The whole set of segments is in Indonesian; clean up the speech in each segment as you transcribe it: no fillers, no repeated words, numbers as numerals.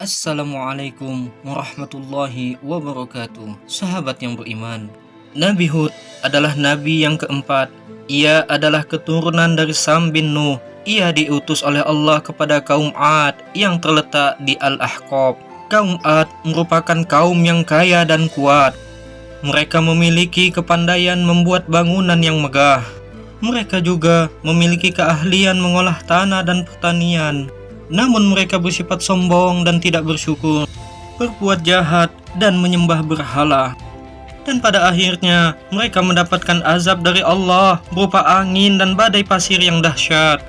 Assalamualaikum warahmatullahi wabarakatuh. Sahabat yang beriman, Nabi Hud adalah nabi yang keempat. Ia adalah keturunan dari Sam bin Nuh. Ia diutus oleh Allah kepada kaum Ad yang terletak di Al-Ahqaf. Kaum Ad merupakan kaum yang kaya dan kuat. Mereka memiliki kepandaian membuat bangunan yang megah. Mereka juga memiliki keahlian mengolah tanah dan pertanian. Namun mereka bersifat sombong dan tidak bersyukur, berbuat jahat dan menyembah berhala. Dan pada akhirnya mereka mendapatkan azab dari Allah berupa angin dan badai pasir yang dahsyat.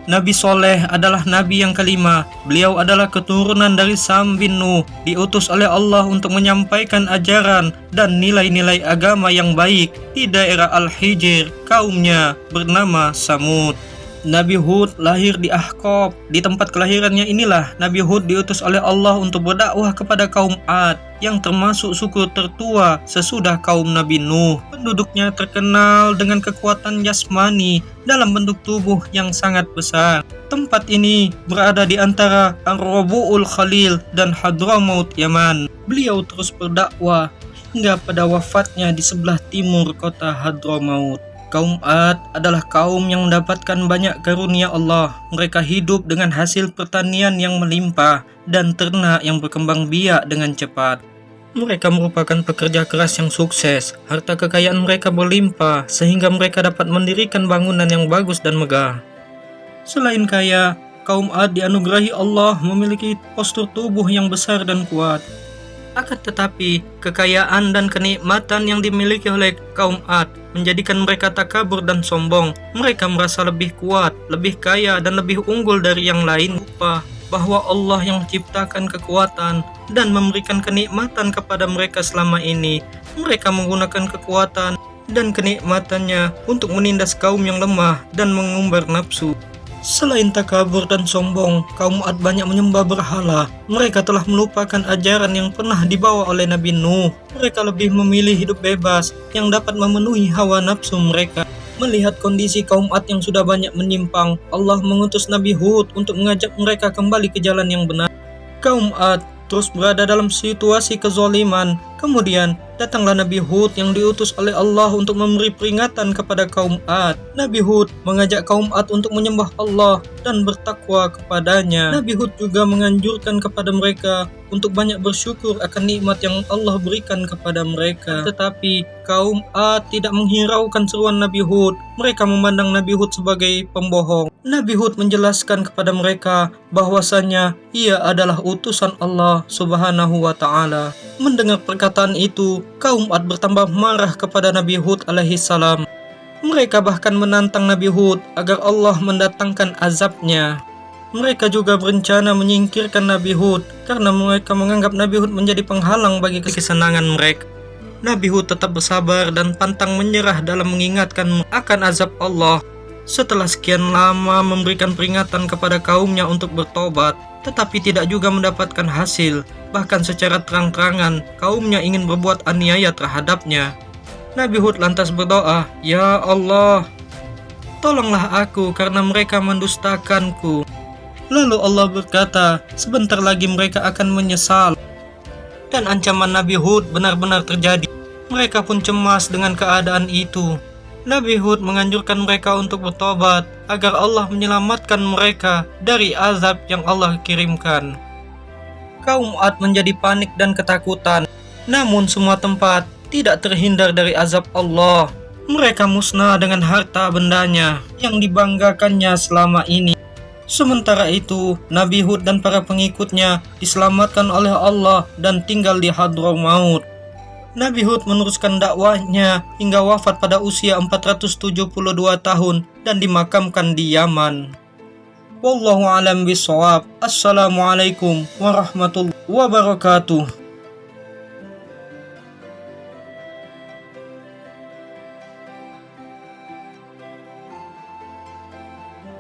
Nabi Soleh adalah nabi yang kelima. Beliau adalah keturunan dari Sam bin Nuh, diutus oleh Allah untuk menyampaikan ajaran dan nilai-nilai agama yang baik di daerah Al-Hijr. Kaumnya bernama Samud. Nabi Hud lahir di Ahqaf. Di tempat kelahirannya inilah Nabi Hud diutus oleh Allah untuk berdakwah kepada kaum Ad yang termasuk suku tertua sesudah kaum Nabi Nuh. Penduduknya terkenal dengan kekuatan jasmani dalam bentuk tubuh yang sangat besar. Tempat ini berada di antara Ar-Rabu'ul Khalil dan Hadramaut Yaman. Beliau terus berdakwah hingga pada wafatnya di sebelah timur kota Hadramaut. Kaum Ad adalah kaum yang mendapatkan banyak karunia Allah. Mereka hidup dengan hasil pertanian yang melimpah dan ternak yang berkembang biak dengan cepat. Mereka merupakan pekerja keras yang sukses. Harta kekayaan mereka berlimpah sehingga mereka dapat mendirikan bangunan yang bagus dan megah. Selain kaya, kaum Ad dianugerahi Allah memiliki postur tubuh yang besar dan kuat. Akan tetapi, kekayaan dan kenikmatan yang dimiliki oleh kaum Ad menjadikan mereka takabur dan sombong. Mereka merasa lebih kuat, lebih kaya, dan lebih unggul dari yang lain. Lupa bahwa Allah yang menciptakan kekuatan dan memberikan kenikmatan kepada mereka selama ini. Mereka menggunakan kekuatan dan kenikmatannya untuk menindas kaum yang lemah dan mengumbar nafsu. Selain takabur dan sombong, kaum Ad banyak menyembah berhala. Mereka telah melupakan ajaran yang pernah dibawa oleh Nabi Nuh. Mereka lebih memilih hidup bebas yang dapat memenuhi hawa nafsu mereka. Melihat kondisi kaum Ad yang sudah banyak menyimpang, Allah mengutus Nabi Hud untuk mengajak mereka kembali ke jalan yang benar. Kaum Ad terus berada dalam situasi kezaliman. Kemudian datanglah Nabi Hud yang diutus oleh Allah untuk memberi peringatan kepada kaum Ad. Nabi Hud mengajak kaum Ad untuk menyembah Allah dan bertakwa kepadanya. Nabi Hud juga menganjurkan kepada mereka untuk banyak bersyukur akan nikmat yang Allah berikan kepada mereka. Tetapi kaum Ad tidak menghiraukan seruan Nabi Hud. Mereka memandang Nabi Hud sebagai pembohong. Nabi Hud menjelaskan kepada mereka bahwasanya ia adalah utusan Allah Subhanahu wa Ta'ala. Mendengar perkataan itu, kaum Ad bertambah marah kepada Nabi Hud alaihi salam. Mereka bahkan menantang Nabi Hud agar Allah mendatangkan azabnya. Mereka juga berencana menyingkirkan Nabi Hud karena mereka menganggap Nabi Hud menjadi penghalang bagi kesenangan mereka. Nabi Hud tetap bersabar dan pantang menyerah dalam mengingatkan akan azab Allah. Setelah sekian lama memberikan peringatan kepada kaumnya untuk bertobat, tetapi tidak juga mendapatkan hasil. Bahkan secara terang-terangan, kaumnya ingin berbuat aniaya terhadapnya. Nabi Hud lantas berdoa, "Ya Allah, tolonglah aku karena mereka mendustakanku." Lalu Allah berkata, sebentar lagi mereka akan menyesal. Dan ancaman Nabi Hud benar-benar terjadi. Mereka pun cemas dengan keadaan itu. Nabi Hud menganjurkan mereka untuk bertobat agar Allah menyelamatkan mereka dari azab yang Allah kirimkan. Kaum Ad menjadi panik dan ketakutan. Namun semua tempat tidak terhindar dari azab Allah. Mereka musnah dengan harta bendanya yang dibanggakannya selama ini. Sementara itu, Nabi Hud dan para pengikutnya diselamatkan oleh Allah dan tinggal di Hadramaut. Nabi Hud meneruskan dakwahnya hingga wafat pada usia 472 tahun dan dimakamkan di Yaman. Wallahu a'lam bishawab. Assalamualaikum warahmatullahi wabarakatuh.